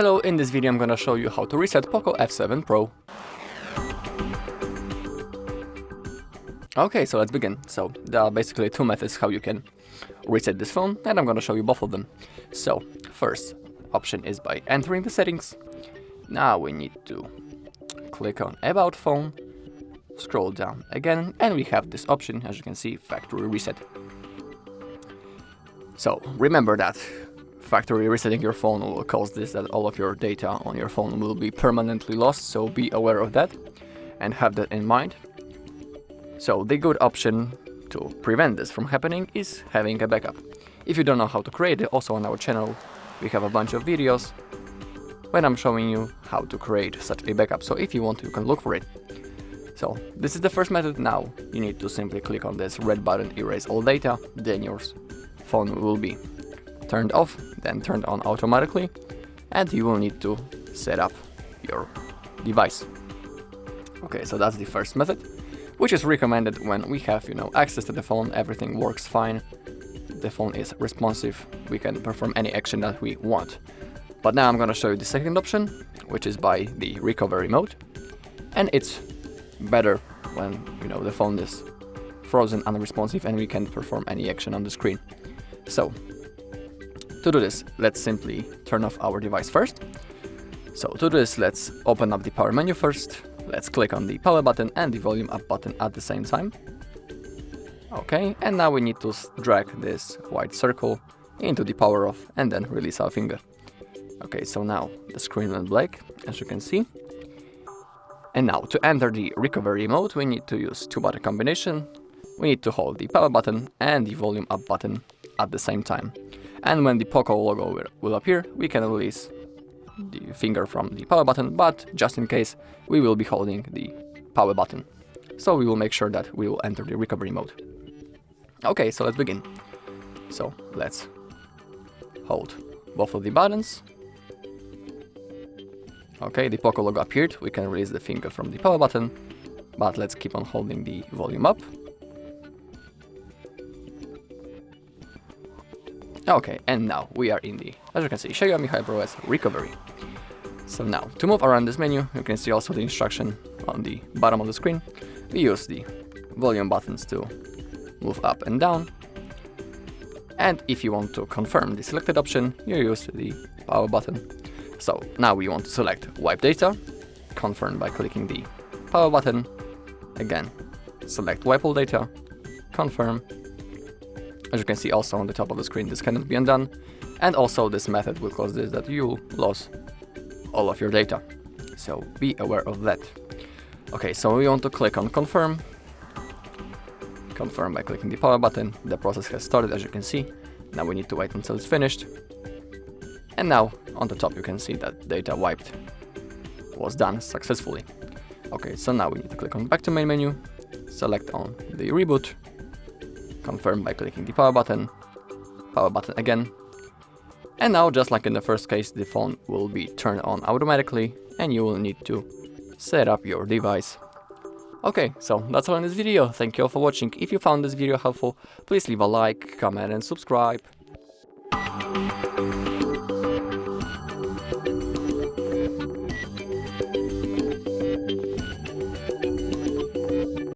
Hello, in this video I'm gonna show you how to reset POCO F7 Pro. Okay, so let's begin. So there are basically two methods how you can reset this phone, and I'm gonna show you both of them. So first option is by entering the settings. Now we need to click on About Phone, scroll down again, and we have this option, as you can see, Factory Reset. So remember that factory resetting your phone will cause this, that all of your data on your phone will be permanently lost, so be aware of that and have that in mind. So the good option to prevent this from happening is having a backup. If you don't know how to create it, also on our channel we have a bunch of videos when I'm showing you how to create such a backup, so if you want you can look for it. So this is the first method. Now you need to simply click on this red button, erase all data, then your phone will be turned off, then turned on automatically, and you will need to set up your device. Okay, so that's the first method, which is recommended when we have, access to the phone, everything works fine, the phone is responsive, we can perform any action that we want. But now I'm gonna show you the second option, which is by the recovery mode, and it's better when, the phone is frozen, unresponsive, and we can perform any action on the screen. So to do this, let's simply turn off our device first. So to do this, let's open up the power menu first. Let's click on the power button and the volume up button at the same time. Okay, and now we need to drag this white circle into the power off and then release our finger. Okay, so now the screen went black, as you can see. And now to enter the recovery mode, we need to use two button combination. We need to hold the power button and the volume up button at the same time. And when the POCO logo will appear, we can release the finger from the power button, but just in case, we will be holding the power button. So we will make sure that we will enter the recovery mode. Okay, so let's begin. So let's hold both of the buttons. Okay, the POCO logo appeared, we can release the finger from the power button, but let's keep on holding the volume up. Okay, and now we are in the, as you can see, Xiaomi HyperOS recovery. So now, to move around this menu, you can see also the instruction on the bottom of the screen. We use the volume buttons to move up and down. And if you want to confirm the selected option, you use the power button. So now we want to select wipe data, confirm by clicking the power button. Again, select wipe all data, confirm. As you can see also on the top of the screen, this cannot be undone. And also this method will cause this, that you lose all of your data. So be aware of that. Okay, so we want to click on confirm. Confirm by clicking the power button. The process has started, as you can see. Now we need to wait until it's finished. And now on the top you can see that data wiped was done successfully. Okay, so now we need to click on back to main menu, select on the reboot, confirm by clicking the power button again. And now, just like in the first case, the phone will be turned on automatically and you will need to set up your device. Okay, so that's all in this video. Thank you all for watching. If you found this video helpful, please leave a like, comment and subscribe.